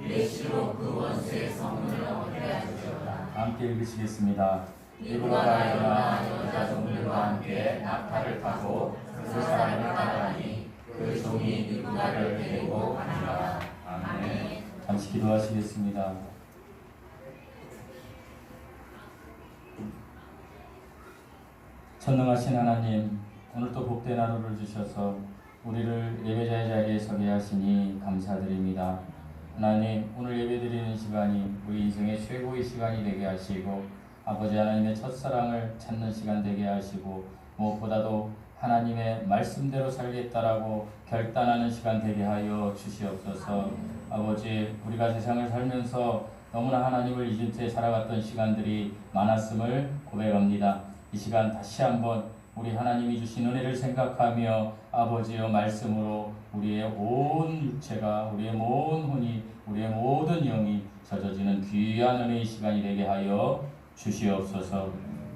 일시로 그 원수의 성문을 얻게 하시옵소서. 함께 읽으시겠습니다. 리브가가 일어나 여자 종들과 함께 낙타를 타고 그 사람을 따라가니 그 종이 리브가를 데리고 가니라. 아멘. 잠시 기도하시겠습니다. 전능하신 하나님, 오늘도 복된 하루를 주셔서 우리를 예배자의 자리에 서게 하시니 감사드립니다. 하나님, 오늘 예배드리는 시간이 우리 인생의 최고의 시간이 되게 하시고 아버지 하나님의 첫사랑을 찾는 시간 되게 하시고 무엇보다도 하나님의 말씀대로 살겠다라고 결단하는 시간 되게 하여 주시옵소서. 아버지, 우리가 세상을 살면서 너무나 하나님을 잊은 채 살아갔던 시간들이 많았음을 고백합니다. 이 시간 다시 한번 우리 하나님이 주신 은혜를 생각하며 아버지의 말씀으로 우리의 온 육체가, 우리의 온 혼이, 우리의 모든 영이 젖어지는 귀한 은혜의 시간이 되게 하여 주시옵소서.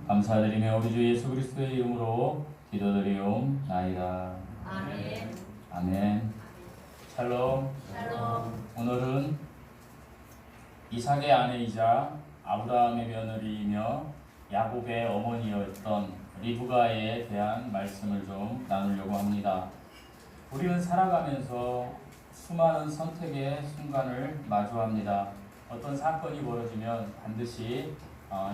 감사드리며 우리 주 예수 그리스도의 이름으로 기도드리옵나이다. 아멘. 아멘. 샬롬. 샬롬. 오늘은 이삭의 아내이자 아브라함의 며느리이며 야곱의 어머니였던 리브가에 대한 말씀을 좀 나누려고 합니다. 우리는 살아가면서 수많은 선택의 순간을 마주합니다. 어떤 사건이 벌어지면 반드시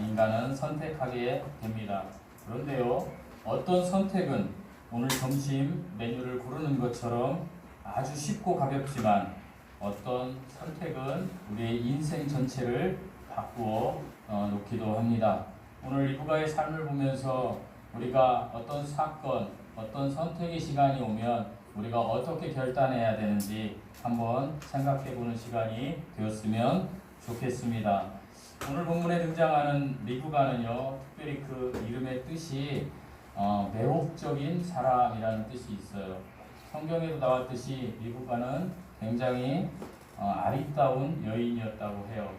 인간은 선택하게 됩니다. 그런데요, 어떤 선택은 오늘 점심 메뉴를 고르는 것처럼 아주 쉽고 가볍지만 어떤 선택은 우리의 인생 전체를 바꾸어 놓기도 합니다. 오늘 리브가의 삶을 보면서 우리가 어떤 사건, 어떤 선택의 시간이 오면 우리가 어떻게 결단해야 되는지 한번 생각해보는 시간이 되었으면 좋겠습니다. 오늘 본문에 등장하는 리브가는요, 특별히 그 이름의 뜻이 매혹적인 사람이라는 뜻이 있어요. 성경에도 나왔듯이 리브가는 굉장히 아리따운 여인이었다고 해요.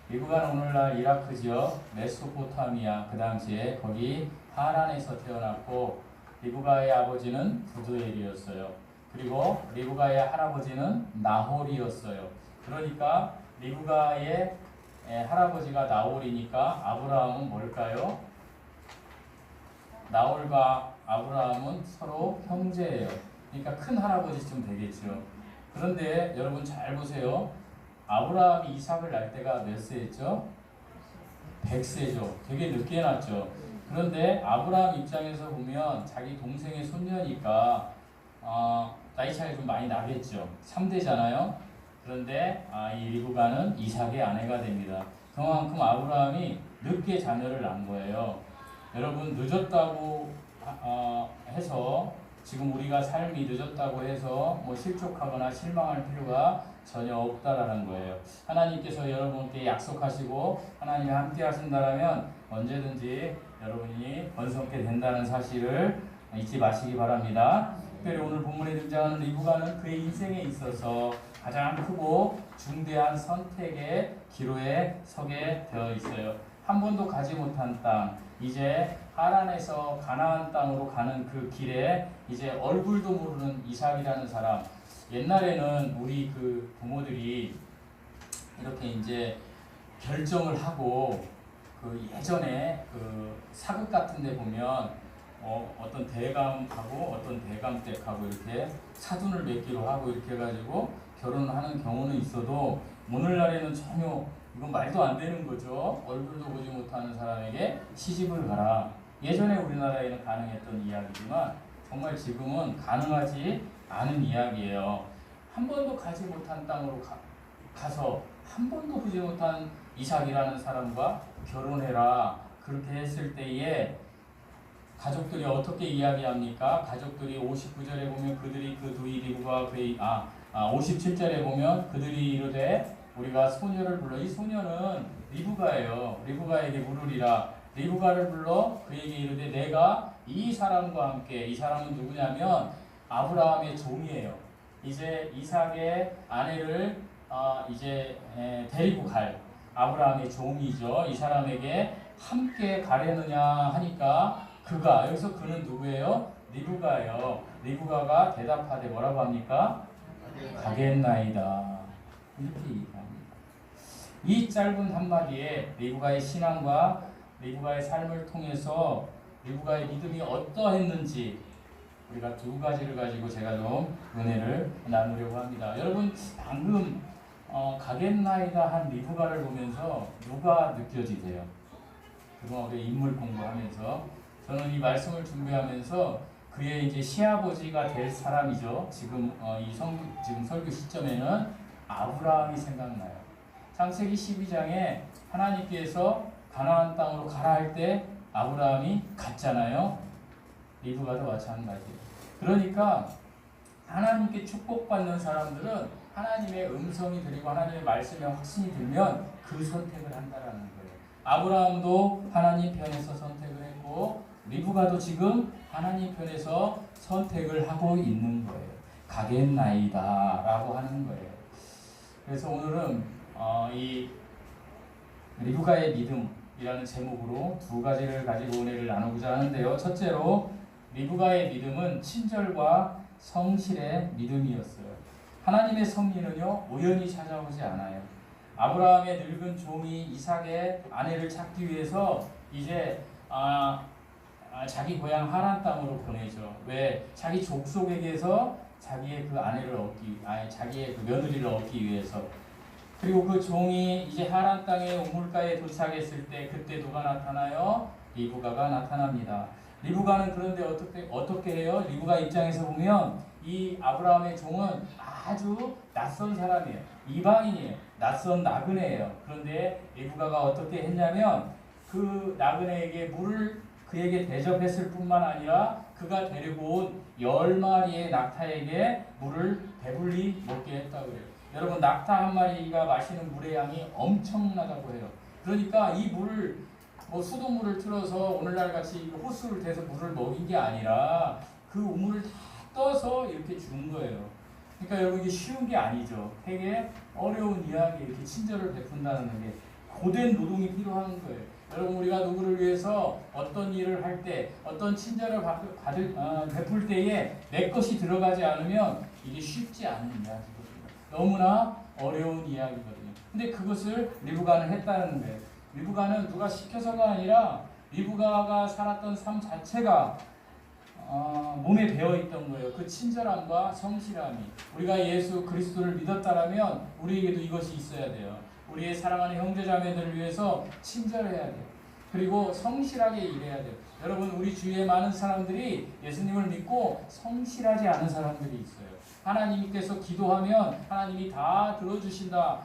리브가는 오늘날 이라크 지역 메소포타미아, 그 당시에 거기 하란에서 태어났고, 리브가의 아버지는 부두엘이었어요. 그리고 리브가의 할아버지는 나홀이었어요. 그러니까 리브가의 할아버지가 나홀이니까 아브라함은 뭘까요? 나홀과 아브라함은 서로 형제예요. 그러니까 큰 할아버지쯤 되겠죠. 그런데 여러분 잘 보세요. 아브라함이 이삭을 낳을 때가 몇 세였죠? 100세죠. 되게 늦게 낳았죠. 그런데 아브라함 입장에서 보면 자기 동생의 손녀니까 나이 차이 좀 많이 나겠죠. 3대잖아요. 그런데 이 리브가는 이삭의 아내가 됩니다. 그만큼 아브라함이 늦게 자녀를 낳은 거예요. 여러분, 늦었다고 해서 지금 우리가 삶이 늦었다고 해서 실족하거나 실망할 필요가 전혀 없다라는 거예요. 하나님께서 여러분께 약속하시고 하나님이 함께 하신다라면 언제든지 여러분이 번성케 된다는 사실을 잊지 마시기 바랍니다. 특별히 오늘 본문에 등장하는 리브가는 그의 인생에 있어서 가장 크고 중대한 선택의 기로에 서게 되어 있어요. 한 번도 가지 못한 땅, 이제 하란에서 가나안 땅으로 가는 그 길에 이제 얼굴도 모르는 이삭이라는 사람. 옛날에는 우리 그 부모들이 이렇게 이제 결정을 하고 그 예전에 그 사극 같은 데 보면 어떤 대감하고 어떤 대감댁하고 이렇게 사돈을 맺기로 하고 이렇게 해가지고 결혼을 하는 경우는 있어도 오늘날에는 전혀 이건 말도 안 되는 거죠. 얼굴도 보지 못하는 사람에게 시집을 가라. 예전에 우리나라에는 가능했던 이야기지만 정말 지금은 가능하지 않은 이야기예요. 한 번도 가지 못한 땅으로 가서 한 번도 보지 못한 이삭이라는 사람과 결혼해라. 그렇게 했을 때에 가족들이 어떻게 이야기합니까? 가족들이 59절에 보면 그들이 그 두 리브가 57절에 보면 그들이 이르되 우리가 소녀를 불러, 이 소녀는 리브가예요. 리브가에게 물으리라. 리브가를 불러 그에게 이르되 내가 이 사람과 함께, 이 사람은 누구냐면 아브라함의 종이에요. 이제 이삭의 아내를 이제 데리고 갈 아브라함의 종이죠. 이 사람에게 함께 가려느냐 하니까 그가, 여기서 그는 누구예요? 리브가예요. 리브가가 대답하되 뭐라고 합니까? 가겠나이다. 이렇게 얘기합니다. 이 짧은 한마디에 리브가의 신앙과 리브가의 삶을 통해서 리브가의 믿음이 어떠했는지 우리가 두 가지를 가지고 제가 좀 은혜를 나누려고 합니다. 여러분 방금 가겟나이다 한 리브가를 보면서 누가 느껴지세요? 그동안 우리 인물 공부하면서 저는 이 말씀을 준비하면서 그의 이제 시아버지가 될 사람이죠. 지금 지금 설교 시점에는 아브라함이 생각나요. 창세기 12장에 하나님께서 가나안 땅으로 가라 할 때 아브라함이 갔잖아요. 리브가도 마찬가지예요. 그러니까 하나님께 축복받는 사람들은 하나님의 음성이 들리고 하나님의 말씀에 확신이 들면 그 선택을 한다라는 거예요. 아브라함도 하나님 편에서 선택을 했고 리브가도 지금 하나님 편에서 선택을 하고 있는 거예요. 가겠나이다 라고 하는 거예요. 그래서 오늘은 이 리브가의 믿음이라는 제목으로 두 가지를 가지고 은혜를 나누고자 하는데요. 첫째로 리브가의 믿음은 친절과 성실의 믿음이었어요. 하나님의 섭리는요 우연히 찾아오지 않아요. 아브라함의 늙은 종이 이삭의 아내를 찾기 위해서 이제 자기 고향 하란 땅으로 보내죠. 왜? 자기 족속에게서 자기의 그 아내를 자기의 그 며느리를 얻기 위해서. 그리고 그 종이 이제 하란 땅의 우물가에 도착했을 때 그때 누가 나타나요? 리브가가 나타납니다. 리브가는 그런데 어떻게 해요? 리브가 입장에서 보면 이 아브라함의 종은 아주 낯선 사람이에요. 이방인이에요. 낯선 나그네예요. 그런데 리브가가 어떻게 했냐면 그 나그네에게 물을 그에게 대접했을 뿐만 아니라 그가 데리고 온 10마리의 낙타에게 물을 배불리 먹게 했다고 그래요. 여러분 낙타 한 마리가 마시는 물의 양이 엄청나다고 해요. 그러니까 이 물을 수돗물을 틀어서 오늘날 같이 호스를 대서 물을 먹인 게 아니라 그 우물을 다 떠서 이렇게 준 거예요. 그러니까 여러분 이게 쉬운 게 아니죠. 되게 어려운 이야기 이렇게 친절을 베푼다는 게 고된 노동이 필요한 거예요. 여러분 우리가 누구를 위해서 어떤 일을 할 때 어떤 친절을 베풀 때에 내 것이 들어가지 않으면 이게 쉽지 않은 이야기거든요. 너무나 어려운 이야기거든요. 근데 그것을 리브가는 했다는 거예요. 리브가는 누가 시켜서가 아니라 리브가가 살았던 삶 자체가 몸에 배어있던 거예요. 그 친절함과 성실함이. 우리가 예수 그리스도를 믿었다라면 우리에게도 이것이 있어야 돼요. 우리의 사랑하는 형제자매들을 위해서 친절해야 돼요. 그리고 성실하게 일해야 돼요. 여러분 우리 주위에 많은 사람들이 예수님을 믿고 성실하지 않은 사람들이 있어요. 하나님께서 기도하면 하나님이 다 들어주신다.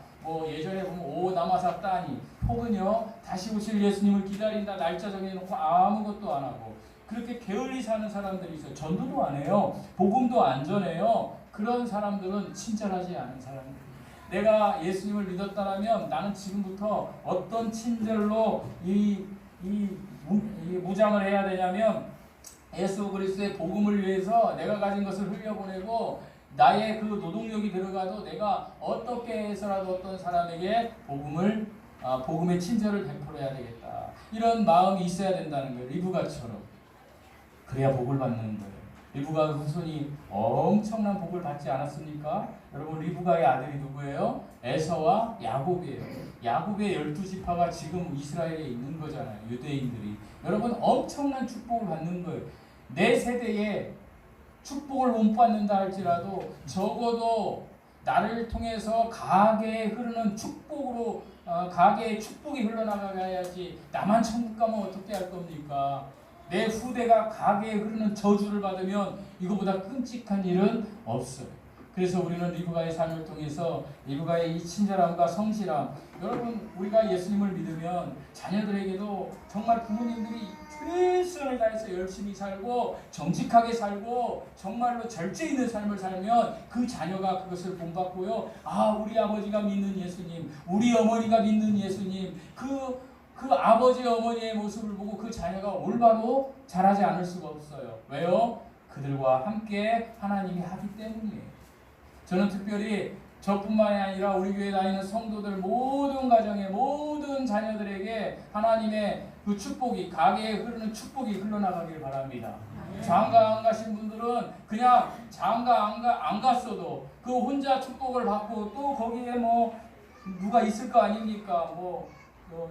예전에 보면 오 남아사 따니 혹은요 다시 오실 예수님을 기다린다 날짜 정해놓고 아무것도 안 하고 그렇게 게을리 사는 사람들이 있어요. 전도도 안 해요. 복음도 안 전해요. 그런 사람들은 친절하지 않은 사람들. 내가 예수님을 믿었다면 나는 지금부터 어떤 친절로 이 무장을 해야 되냐면 예수 그리스도의 복음을 위해서 내가 가진 것을 흘려보내고 나의 그 노동력이 들어가도 내가 어떻게 해서라도 어떤 사람에게 복음의 친절을 베풀어야 되겠다. 이런 마음이 있어야 된다는 거예요. 리브가처럼. 그래야 복을 받는 거예요. 리브가 후손이 엄청난 복을 받지 않았습니까? 여러분 리브가의 아들이 누구예요? 에서와 야곱이에요. 야곱의 12지파가 지금 이스라엘에 있는 거잖아요. 유대인들이. 여러분 엄청난 축복을 받는 거예요. 내 세대에 축복을 못 받는다 할지라도 적어도 나를 통해서 가게에 흐르는 축복으로 가게에 축복이 흘러나가야지 나만 천국 가면 어떻게 할 겁니까? 내 후대가 가게에 흐르는 저주를 받으면 이거보다 끔찍한 일은 없어요. 그래서 우리는 리브가의 삶을 통해서 리브가의 이 친절함과 성실함, 여러분 우리가 예수님을 믿으면 자녀들에게도 정말 부모님들이 최선을 다해서 열심히 살고 정직하게 살고 정말로 절제 있는 삶을 살면 그 자녀가 그것을 본받고요. 우리 아버지가 믿는 예수님, 우리 어머니가 믿는 예수님, 그 아버지 어머니의 모습을 보고 그 자녀가 올바로 자라지 않을 수가 없어요. 왜요? 그들과 함께 하나님이 하기 때문이에요. 저는 특별히 저뿐만이 아니라 우리 교회에 다니는 성도들 모든 가정의 모든 자녀들에게 하나님의 그 축복이, 가게에 흐르는 축복이 흘러나가길 바랍니다. 장가 안 가신 분들은 그냥 장가 안 갔어도 그 혼자 축복을 받고 또 거기에 뭐 누가 있을 거 아닙니까? 뭐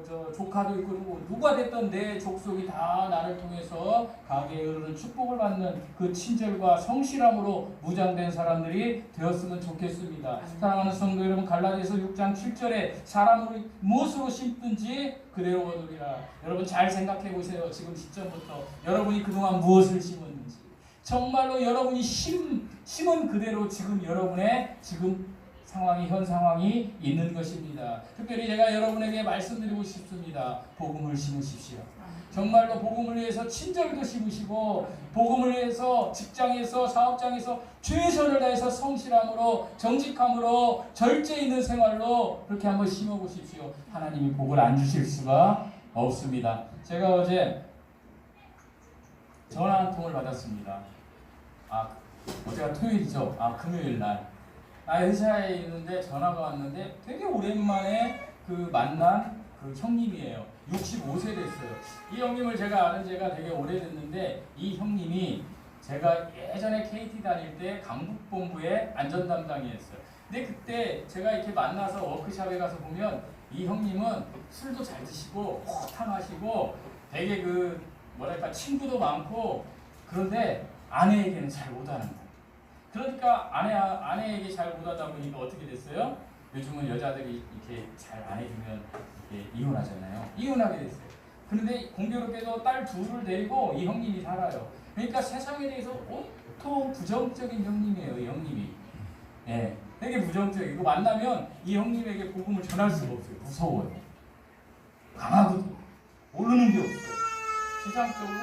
저 조카도 있고 누가 됐던 내 족속이 다 나를 통해서 가게에 흐르는 축복을 받는 그 친절과 성실함으로 무장된 사람들이 되었으면 좋겠습니다. 사랑하는 성도 여러분, 갈라디아서 6장 7절에 사람으로 무엇으로 심든지 그대로 거두리라. 여러분 잘 생각해 보세요. 지금 시점부터 여러분이 그동안 무엇을 심었는지, 정말로 여러분이 심은 그대로 지금 여러분의 지금 상황이, 현 상황이 있는 것입니다. 특별히 제가 여러분에게 말씀드리고 싶습니다. 복음을 심으십시오. 정말로 복음을 위해서 친절도 심으시고 복음을 위해서 직장에서 사업장에서 최선을 다해서 성실함으로 정직함으로 절제 있는 생활로 그렇게 한번 심어보십시오. 하나님이 복을 안 주실 수가 없습니다. 제가 어제 전화 한 통을 받았습니다. 어제가 토요일이죠. 금요일 날. 회사에 있는데 전화가 왔는데 되게 오랜만에 그 만난 그 형님이에요. 65세 됐어요. 이 형님을 제가 아는 지가 되게 오래됐는데 이 형님이 제가 예전에 KT 다닐 때 강북본부의 안전담당이었어요. 근데 그때 제가 이렇게 만나서 워크숍에 가서 보면 이 형님은 술도 잘 드시고 호탕하시고 되게 그 뭐랄까 친구도 많고, 그런데 아내에게는 잘 못하는 거예요. 그러니까 아내에게 잘 못하다 보니까 어떻게 됐어요? 요즘은 여자들이 이렇게 잘 안 해주면 이렇게 이혼하잖아요. 이혼하게 됐어요. 그런데 공교롭게도 딸 둘을 데리고 이 형님이 살아요. 그러니까 세상에 대해서 온통 부정적인 형님이에요. 이 형님이. 예, 되게 부정적이고 만나면 이 형님에게 복음을 전할 수가 없어요. 무서워요. 강하거든요. 모르는 게 없어요. 세상적으로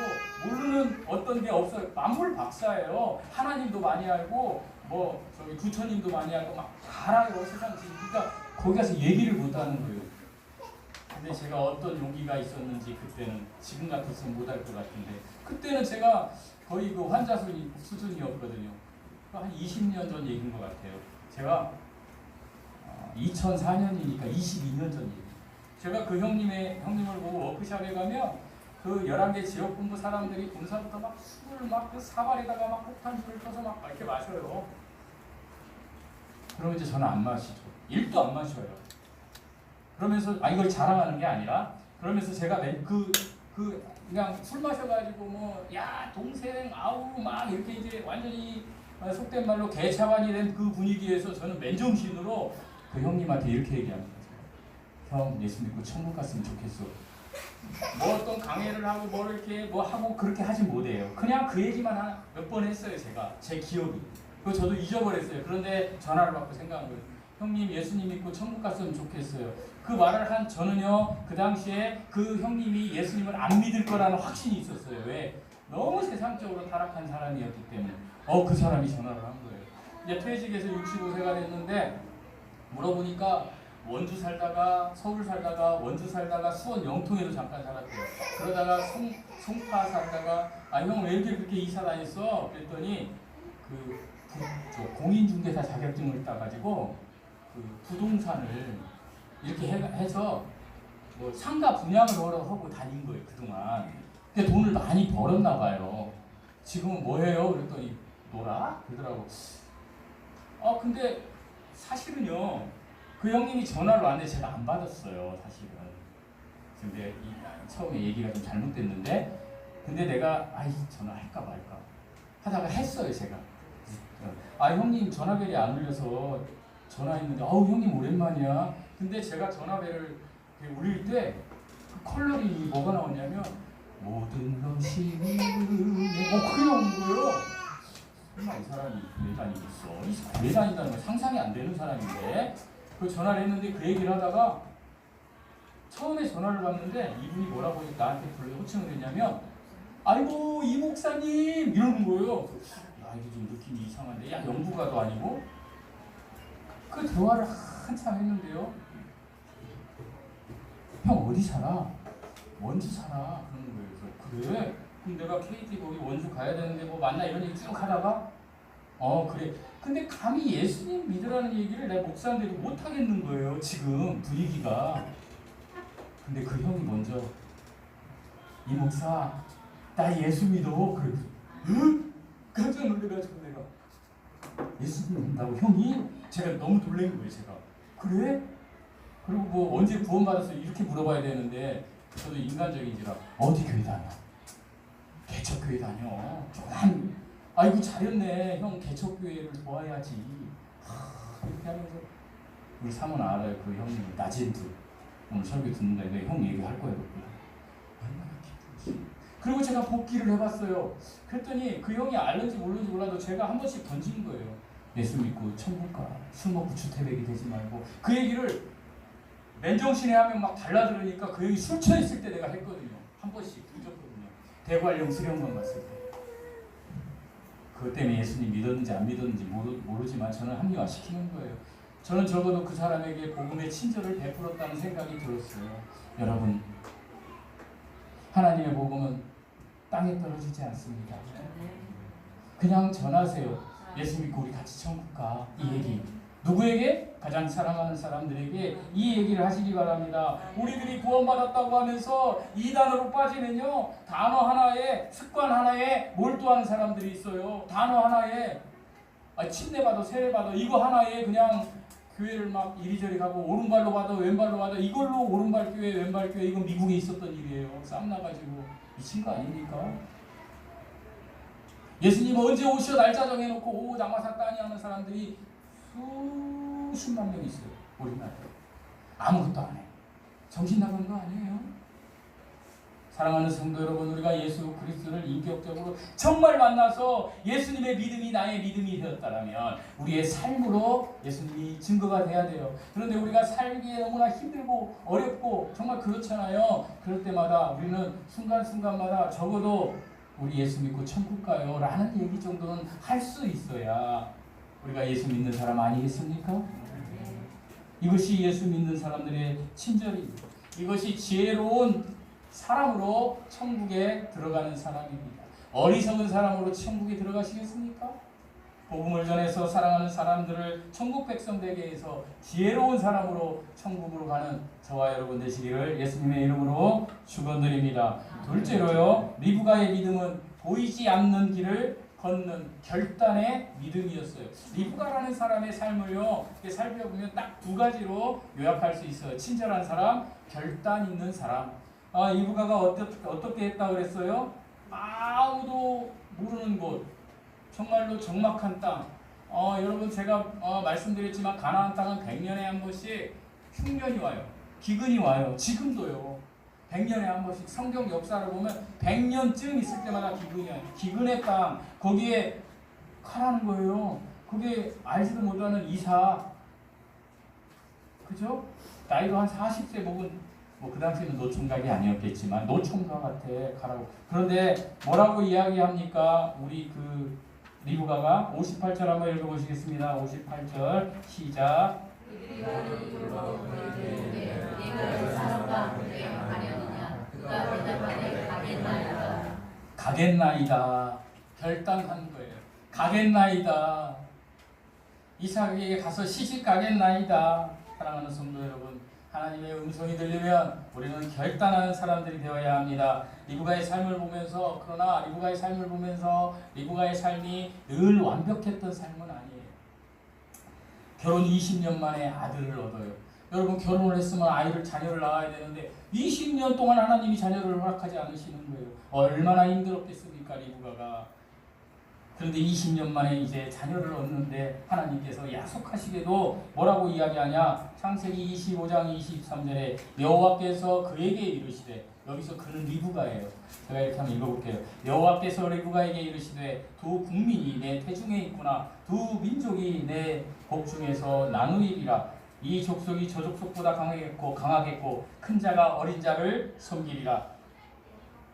모르는 어떤 게 없어요. 만물 박사예요. 하나님도 많이 알고 뭐 저기 부처님도 많이 알고 막 다 알아요. 세상 지금. 그러니까 거기 가서 얘기를 못 하는 거예요. 근데 제가 어떤 용기가 있었는지 그때는 지금 같았으면 못 할 것 같은데 그때는 제가 거의 그 환자 수준이었거든요. 한 20년 전 얘기인 것 같아요. 제가 2004년이니까 22년 전 얘기. 제가 그 형님을 보고 워크숍에 가면 그 11개 지역본부 사람들이 군사부터 막 술을 막 그 사발에다가 막 폭탄주를 펴서 막 이렇게 마셔요. 그러면 이제 저는 안 마시죠. 일도 안 마셔요. 그러면서 이걸 자랑하는 게 아니라 그러면서 제가 그냥 술 마셔가지고 뭐 야 동생 아우 막 이렇게 이제 완전히 속된 말로 개차반이 된 그 분위기에서 저는 맨정신으로 그 형님한테 이렇게 얘기합니다. 형 예수 믿고 천국 갔으면 좋겠어. 뭐 어떤 강의를 하고 뭐 이렇게 뭐 하고 그렇게 하진 못해요. 그냥 그 얘기만 몇 번 했어요. 제가 제 기억이. 그거 저도 잊어버렸어요. 그런데 전화를 받고 생각한 거예요. 형님 예수님 믿고 천국 갔으면 좋겠어요. 그 말을 한 저는요 그 당시에 그 형님이 예수님을 안 믿을 거라는 확신이 있었어요. 왜? 너무 세상적으로 타락한 사람이었기 때문에. 그 사람이 전화를 한 거예요. 이제 퇴직해서 65세가 됐는데 물어보니까 원주 살다가 서울 살다가 원주 살다가 수원 영통에도 잠깐 살았대요. 그러다가 송파 살다가 형 왜 이렇게 그렇게 이사 다녔어? 그랬더니 저 공인중개사 자격증을 따가지고 그 부동산을 이렇게 해서 뭐 상가 분양을 하고 다닌 거예요 그동안. 근데 돈을 많이 벌었나 봐요. 지금은 뭐 해요? 그랬더니 놀아? 그러더라고. 근데 사실은요 그 형님이 전화를 왔는데 제가 안 받았어요 사실은. 근데 처음에 얘기가 좀 잘못됐는데 근데 내가 전화할까 말까 하다가 했어요 제가. 형님 전화벨이 안 울려서 전화했는데 형님 오랜만이야. 근데 제가 전화벨을 울릴 때 그 컬러링이 뭐가 나왔냐면 모든 것이 그게 온 거예요. 이 사람이 교회 다니겠어. 이 교회 다닌다는 건 상상이 안 되는 사람인데 그 전화를 했는데 그 얘기를 하다가 처음에 전화를 받는데 이분이 뭐라고 나한테 호칭을 했냐면 아이고 이 목사님 이러는 거예요. 이게 좀 느낌이 이상한데 영부가도 아니고. 그 대화를 한참 했는데요. 형 어디 살아? 원주 살아. 그러는 거예요. 그래? 그럼 내가 KT 거기 원주 가야 되는데 뭐 만나 이런 얘기 쭉 하다가 그래 근데 감히 예수님 믿으라는 얘기를 내가 목사인데도 못하겠는 거예요. 지금 분위기가. 근데 그 형이 먼저 이 목사 나 예수 믿어. 그래. 깜짝 놀래가지고 내가 예수 믿는다고 형이? 제가 너무 놀란 거예요. 제가. 그래? 그리고 뭐 언제 구원받았어 이렇게 물어봐야 되는데 저도 인간적인지라 어디 교회 다녀? 개척교회 다녀. 조금 아이고 잘했네. 형 개척교회를 도와야지. 이렇게 하면서 우리 사모는 알아요. 그 형님 나진두 오늘 설교 듣는다. 내가 형 얘기할 거예요. 얼마나 기쁘지. 그리고 제가 복기를 해봤어요. 그랬더니 그 형이 알는지 모르는지 몰라도 제가 한 번씩 던진 거예요. 예수 믿고 천국 가. 술 먹고 주태백이 되지 말고. 그 얘기를 맨정신에 하면 막 달라들으니까 그 형이 술 취했을 때 내가 했거든요. 한 번씩 잊었거든요. 대관령 수련관 갔을 때. 그것 때문에 예수님 믿었는지 안 믿었는지 모르지만 저는 합리화시키는 거예요. 저는 적어도 그 사람에게 복음의 친절을 베풀었다는 생각이 들었어요. 여러분, 하나님의 복음은 땅에 떨어지지 않습니다. 그냥 전하세요. 예수 믿고 우리 같이 천국 가. 이 얘기. 누구에게? 가장 사랑하는 사람들에게 이 얘기를 하시기 바랍니다. 우리들이 구원받았다고 하면서 이단으로 빠지면요, 단어 하나에, 습관 하나에 몰두하는 사람들이 있어요. 단어 하나에 침례 받아 세례 받아 이거 하나에 그냥 교회를 막 이리저리 가고 오른발로 받아 왼발로 받아 이걸로 오른발 교회 왼발 교회. 이건 미국에 있었던 일이에요. 싸움 나가지고 미친 거 아닙니까? 예수님 언제 오시어 날짜 정해놓고 오 남아사 따니 하는 사람들이 수십만 명 있어요. 우리나라에. 아무것도 안 해. 정신 나간 거 아니에요? 사랑하는 성도 여러분, 우리가 예수 그리스도를 인격적으로 정말 만나서 예수님의 믿음이 나의 믿음이 되었다면 우리의 삶으로 예수님이 증거가 돼야 돼요. 그런데 우리가 살기에 너무나 힘들고 어렵고 정말 그렇잖아요. 그럴 때마다 우리는 순간순간마다 적어도 우리 예수 믿고 천국 가요 라는 얘기 정도는 할 수 있어야 우리가 예수 믿는 사람 아니겠습니까? 이것이 예수 믿는 사람들의 친절입니다. 이것이 지혜로운 사람으로 천국에 들어가는 사람입니다. 어리석은 사람으로 천국에 들어가시겠습니까? 복음을 전해서 사랑하는 사람들을 천국 백성 되게 해서 지혜로운 사람으로 천국으로 가는 저와 여러분 되시기를 예수님의 이름으로 축원드립니다. 둘째로요, 리브가의 믿음은 보이지 않는 길을 걷는 결단의 믿음이었어요. 리브가라는 사람의 삶을요, 살펴보면 딱 두 가지로 요약할 수 있어요. 친절한 사람, 결단 있는 사람. 리브가가 어떻게 했다고 그랬어요? 아무도 모르는 곳, 정말로 적막한 땅. 여러분 제가 말씀드렸지만 가나안 땅은 100년에 한 번씩 흉년이 와요. 기근이 와요. 지금도요. 100년에 한 번씩 성경 역사를 보면 100년쯤 있을 때마다 기근이 와요. 기근의 땅, 거기에 가라는 거예요. 그게 알지도 못하는 이삭. 그죠? 나이도 한 40세 먹은, 뭐 그 당시에는 노총각이 아니었겠지만 노총각 같아 가라고. 그런데 뭐라고 이야기합니까? 우리 그 리브가가 58절 한번 읽어보시겠습니다. 58절 시작. 가겠나이다. 결단한 거예요. 가겠나이다. 이삭에게 가서 시집 가겠나이다. 사랑하는 성도 여러분, 하나님의 음성이 들리면 우리는 결단하는 사람들이 되어야 합니다. 리브가의 삶을 보면서, 그러나 리브가의 삶을 보면서 리브가의 삶이 늘 완벽했던 삶은 아니에요. 결혼 20년 만에 아들을 얻어요. 여러분 결혼을 했으면 자녀를 낳아야 되는데 20년 동안 하나님이 자녀를 허락하지 않으시는 거예요. 얼마나 힘들었겠습니까, 리브가가. 그런데 20년 만에 이제 자녀를 얻는데 하나님께서 약속하시게도 뭐라고 이야기하냐? 창세기 25장 23절에 여호와께서 그에게 이르시되, 여기서 그는 리브가예요. 제가 이렇게 한번 읽어볼게요. 여호와께서 리브가에게 이르시되 두 국민이 내 태중에 있구나. 두 민족이 내 복중에서 나누이리라. 이 족속이 저 족속보다 강하겠고 큰 자가 어린 자를 섬기리라.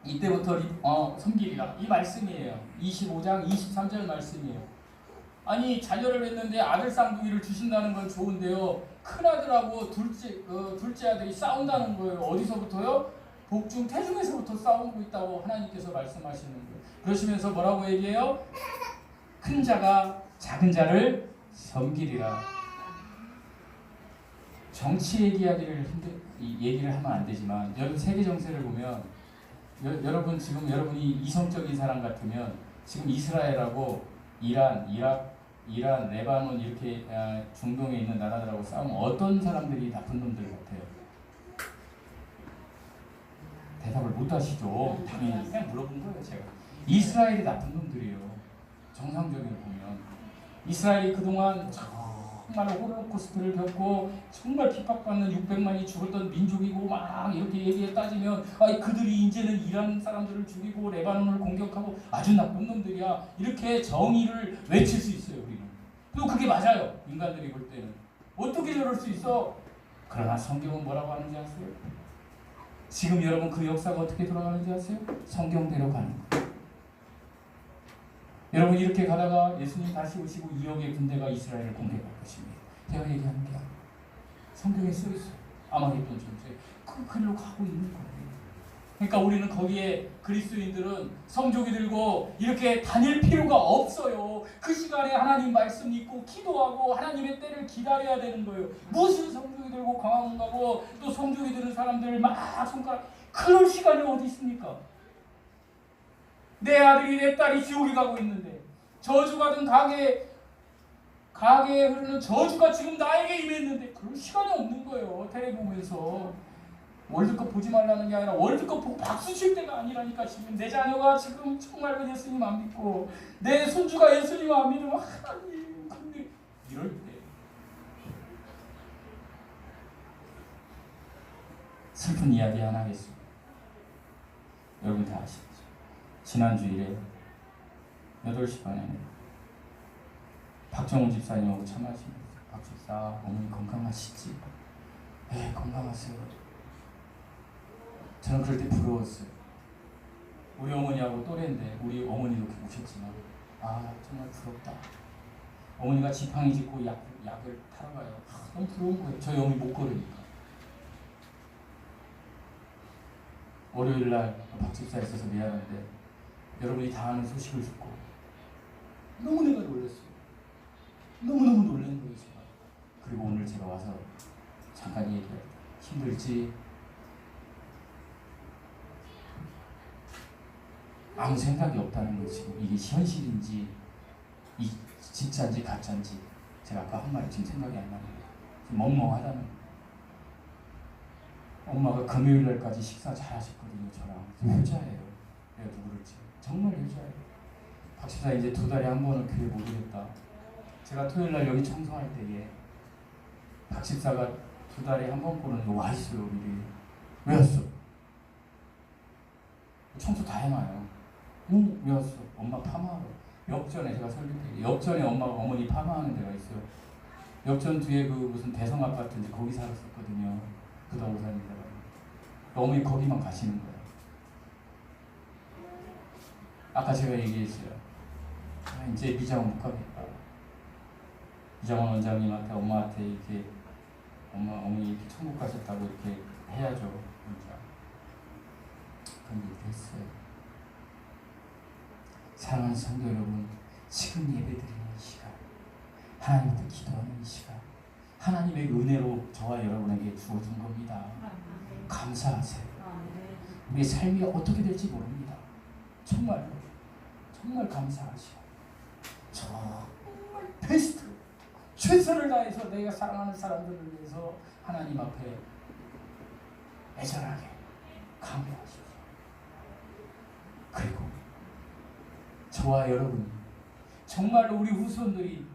이때부터 섬기리라. 이 말씀이에요. 25장 23절 말씀이에요. 아니 자녀를 했는데 아들 쌍둥이를 주신다는 건 좋은데요, 큰 아들하고 둘째 아들이 싸운다는 거예요. 어디서부터요? 복중 태중에서부터 싸우고 있다고 하나님께서 말씀하시는 거예요. 그러시면서 뭐라고 얘기해요? 큰 자가 작은 자를 섬기리라. 정치 얘기를 하면 안 되지만 여러분 세계 정세를 보면 여러분 지금 여러분이 이성적인 사람 같으면 지금 이스라엘하고 이란, 이란, 레바논 이렇게 중동에 있는 나라들하고 싸우면 어떤 사람들이 나쁜 놈들 같아요? 대답을 못 하시죠. 당연히 그냥 물어본 거예요. 제가 이스라엘이 나쁜 놈들이에요. 정상적으로 보면 이스라엘이 그동안 정말 홀로코스트를 겪고 정말 핍박받는 600만이 죽었던 민족이고 막 이렇게 얘기에 따지면 그들이 이제는 이란 사람들을 죽이고 레바논을 공격하고 아주 나쁜 놈들이야 이렇게 정의를 외칠 수 있어요. 우리는 또 그게 맞아요. 인간들이 볼 때는 어떻게 저럴 수 있어? 그러나 성경은 뭐라고 하는지 아세요? 지금 여러분 그 역사가 어떻게 돌아가는지 아세요? 성경대로 가는 거예요. 여러분 이렇게 가다가 예수님 다시 오시고 2억의 군대가 이스라엘을 공격할 것입니다. 제가 얘기하는 게 아니에요. 성경에 써있어요. 아마겟돈 전투에 그 길로 가고 있는 거예요. 그러니까 우리는 거기에 그리스도인들은 성조기 들고 이렇게 다닐 필요가 없어요. 그 시간에 하나님 말씀 읽고 기도하고 하나님의 때를 기다려야 되는 거예요. 무슨 성조기 들고 광화문 가고 또 성조기 드는 사람들 막 손가락 그럴 시간이 어디 있습니까? 내 아들이 내 딸이 지옥에 가고 있는데 저주가든 가게에 흐르는 저주가 지금 나에게 임했는데 그럴 시간이 없는 거예요. 텔레비 보면서 월드컵 보지 말라는 게 아니라 월드컵 보고 박수 칠 때가 아니라니까. 지금 내 자녀가 지금 정말로 예수님 안 믿고 내 손주가 예수님 안 믿으면 하나님 근데 이럴 때 슬픈 이야기 하나 하겠습니다. 여러분 다 아시죠? 지난 주일에 8시 반에 박정훈 집사님하고 참하시면서 박 집사 어머니 건강하시지? 네 건강하세요. 저는 그럴 때 부러웠어요. 우리 어머니하고 또래인데 우리 어머니도 오셨지만 정말 부럽다. 어머니가 지팡이 짚고 약을 타러 가요. 너무 부러운 거예요. 저희 어머니 못 걸으니까. 월요일날 박 집사에 있어서 미안한데 여러분이 다 아는 소식을 듣고 너무 내가 놀랐어요. 너무너무 놀란 거예요. 제가. 그리고 오늘 제가 와서 잠깐 얘기해요. 힘들지? 아무 생각이 없다는 거 지금 이게 현실인지 이 진짜인지 가짜인지 제가 아까 한 말이 지금 생각이 안 나는 거예요. 지금 멍멍하다는 거예요. 엄마가 금요일날까지 식사 잘 하셨거든요. 저랑 효자예요. 내가 누구를 지 정말 효자예요. 박 집사 이제 2달에 한 번은 교회 못 오겠다. 제가 토요일날 여기 청소할 때에 박 집사가 2달에 한 번꼴은 와 있어요. 미리. 왜 왔어? 청소 다 해놔요. 왜 왔어? 엄마 파마하러. 역전에 제가 설교때 역전에 어머니 파마하는 데가 있어요. 역전 뒤에 그 무슨 대성 아파트인지 거기 살았었거든요. 부동산이라고. 어머니 거기만 가시는 거예요. 아까 제가 얘기했어요. 이제 미장원 못 가겠다. 미장원 원장님한테 엄마한테 이렇게 어머니 이렇게 천국 가셨다고 이렇게 해야죠. 진짜. 그런데 됐어요. 사랑하는 성도 여러분, 지금 예배드리는 이 시간, 하나님께 기도하는 이 시간, 하나님의 은혜로 저와 여러분에게 주어진 겁니다. 감사하세요. 우리의 삶이 어떻게 될지 모릅니다. 정말 감사하시오. 정말 베스트 최선을 다해서 내가 사랑하는 사람들을 위해서 하나님 앞에 애절하게 강구하십시오. 그리고 저와 여러분 정말로 우리 후손들이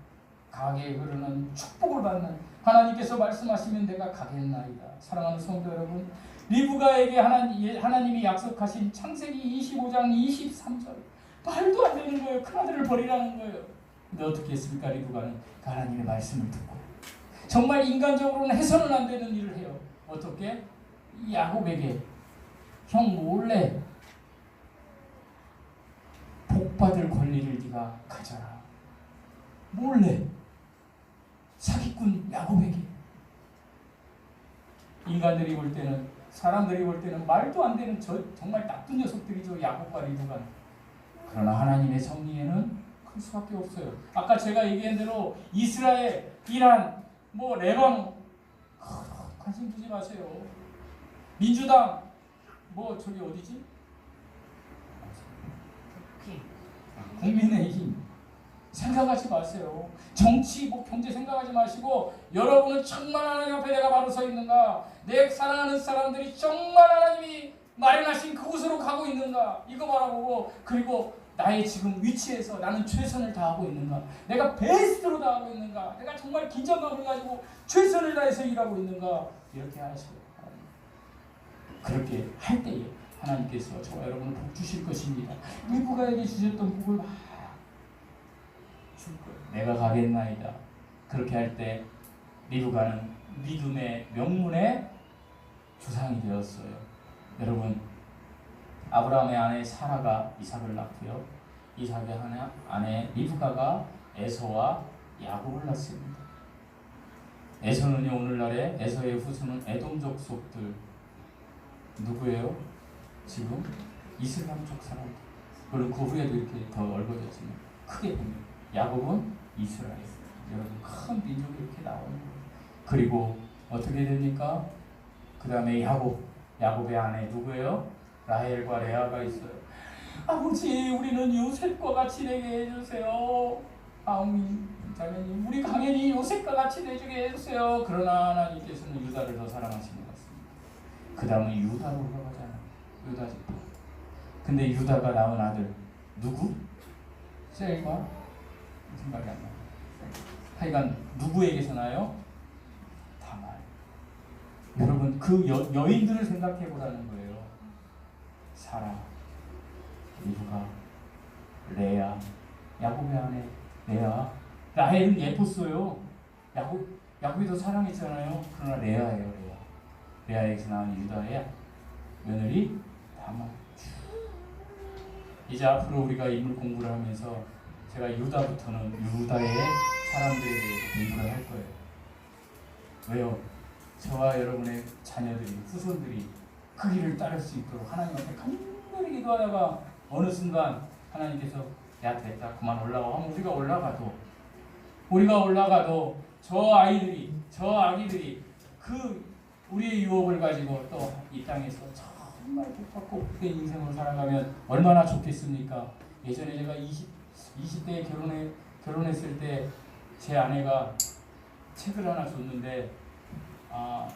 가게에 흐르는 축복을 받는 하나님께서 말씀하시면 내가 가겠나이다. 사랑하는 성도 여러분, 리브가에게 하나님이 약속하신 창세기 25장 23절 말도 안 되는 거예요. 큰아들을 버리라는 거예요. 근데 어떻게 했습니까? 리브가는 그 하나님의 말씀을 듣고 정말 인간적으로는 해서는 안 되는 일을 해요. 어떻게? 야곱에게 형 몰래 복받을 권리를 네가 가져라. 몰래 사기꾼 야곱에게. 인간들이 볼 때는, 사람들이 볼 때는 말도 안 되는 정말 나쁜 녀석들이죠. 야곱과 리브가. 그러나 하나님의 섭리에는 클 수밖에 없어요. 아까 제가 얘기한 대로 이스라엘, 이란, 뭐 레바논 관심 두지 마세요. 민주당 뭐 저기 어디지? 국민의힘 생각하지 마세요. 정치, 뭐 경제 생각하지 마시고 여러분은 정말 하나님 앞에 내가 바로 서 있는가? 내 사랑하는 사람들이 정말 하나님이 마련하신 그곳으로 가고 있는가? 이거 바라보고 그리고 나의 지금 위치에서 나는 최선을 다하고 있는가? 내가 베스트로 다하고 있는가? 내가 정말 긴장감을 가지고 최선을 다해서 일하고 있는가? 이렇게 하시고 그렇게 할 때에 하나님께서 저와 여러분을 복 주실 것입니다. 리브가에게 주셨던 복을 막 줄 거예요. 내가 가겠나이다. 그렇게 할 때 리브가는 믿음의 명문의 조상이 되었어요. 여러분, 아브라함의 아내 사라가 이삭을 낳고요. 이삭의 아내 리브가가 에서와 야곱을 낳습니다. 에서는요, 오늘날의 에서의 후손은 에돔족 속들 누구예요? 지금 이슬람족 사람들. 물론 그 후에도 이렇게 더 넓어졌지만 크게 보면 야곱은 이스라엘. 여러분 큰 민족이 이렇게 나오는 거예요. 그리고 어떻게 됩니까? 그 다음에 야곱의 아내 누구예요? 라헬과 레아가 있어요. 아버지, 우리는 요셉과 같이 되게 해주세요. 아우미 자매님, 우리 당연히 요셉과 같이 되게 해주세요. 그러나 하나님께서는 유다를 더 사랑하시는 것 같습니다. 그 다음에 유다로 올라가잖아요. 유다 집파. 근데 유다가 낳은 아들 누구? 셀과 생각이 안 나요. 하여간 누구에게서 나요? 다말. 여러분 그 여인들을 생각해 보라는 거예요. 사라, 리브가, 레아, 야곱의 아내 레아. 라헬은 예뻤어요. 야곱이 더 사랑했잖아요. 그러나 레아예요. 레아에게서 나온 유다의 며느리 다말. 이제 앞으로 우리가 인물 공부를 하면서 제가 유다부터는 유다의 사람들에 대해서 공부를 할 거예요. 왜요? 저와 여러분의 자녀들이, 후손들이 그 길을 따를 수 있도록 하나님 앞에 간절히 기도하다가 어느 순간 하나님께서 야 됐다 그만 올라와 하면 우리가 올라가도 저 아기들이 그 우리의 유업을 가지고 또 이 땅에서 정말 복받고 복된 인생으로 살아가면 얼마나 좋겠습니까? 예전에 제가 20대에 결혼했을 때 제 아내가 책을 하나 줬는데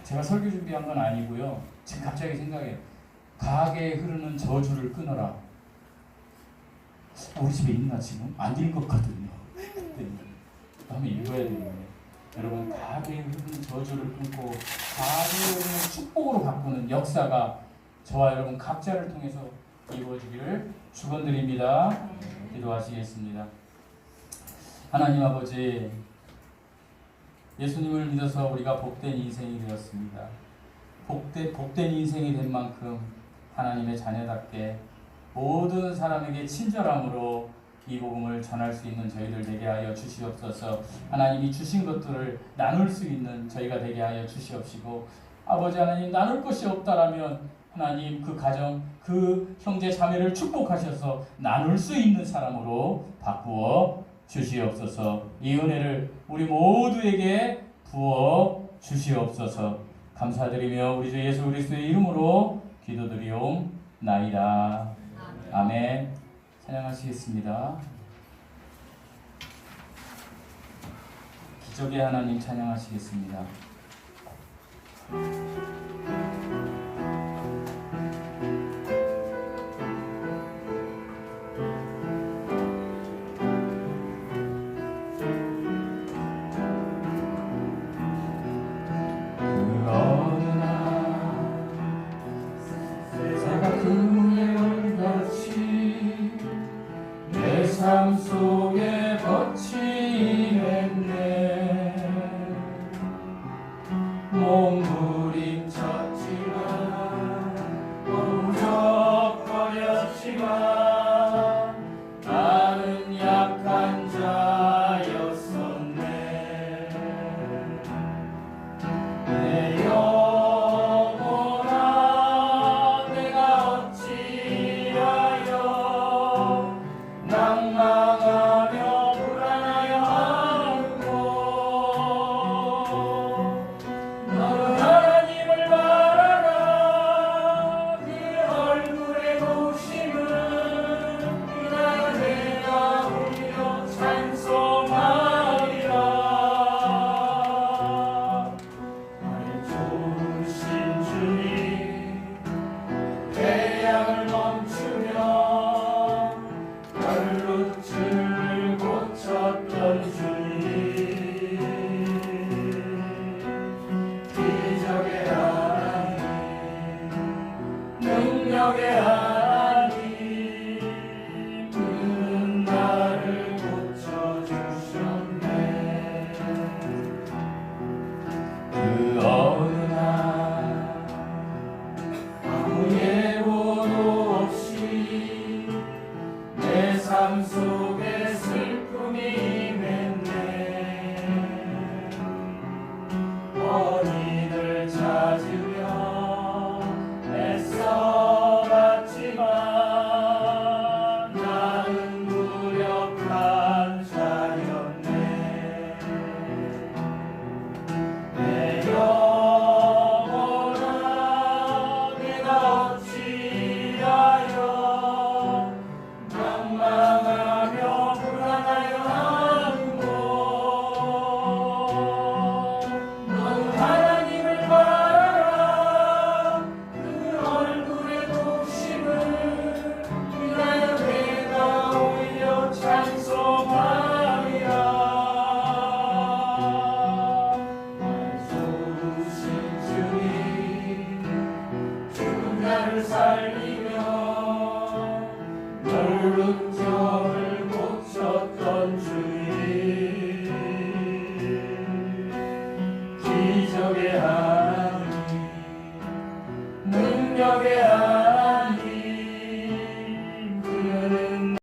제가 설교 준비한 건 아니고요. 지금 갑자기 생각해요. 가게에 흐르는 저주를 끊어라. 우리 집에 있나 지금? 안 읽었거든요. 그때 한번 읽어야 되겠네. 여러분, 가게에 흐르는 저주를 끊고 가게에 흐르는 축복으로 바꾸는 역사가 저와 여러분 각자를 통해서 이루어지기를 축원드립니다. 기도하시겠습니다. 하나님 아버지, 예수님을 믿어서 우리가 복된 인생이 되었습니다. 복된 인생이 된 만큼 하나님의 자녀답게 모든 사람에게 친절함으로 이 복음을 전할 수 있는 저희들 되게 하여 주시옵소서. 하나님이 주신 것들을 나눌 수 있는 저희가 되게 하여 주시옵시고, 아버지 하나님, 나눌 것이 없다라면 하나님 그 가정, 그 형제 자매를 축복하셔서 나눌 수 있는 사람으로 바꾸어 주시옵소서. 이 은혜를 우리 모두에게 부어 주시옵소서. 감사드리며 우리 주 예수 그리스도의 이름으로 기도드리옵나이다. 아멘. 찬양하시겠습니다. 기적의 하나님 찬양하시겠습니다. 삶 속에 거치겠네. 몸부림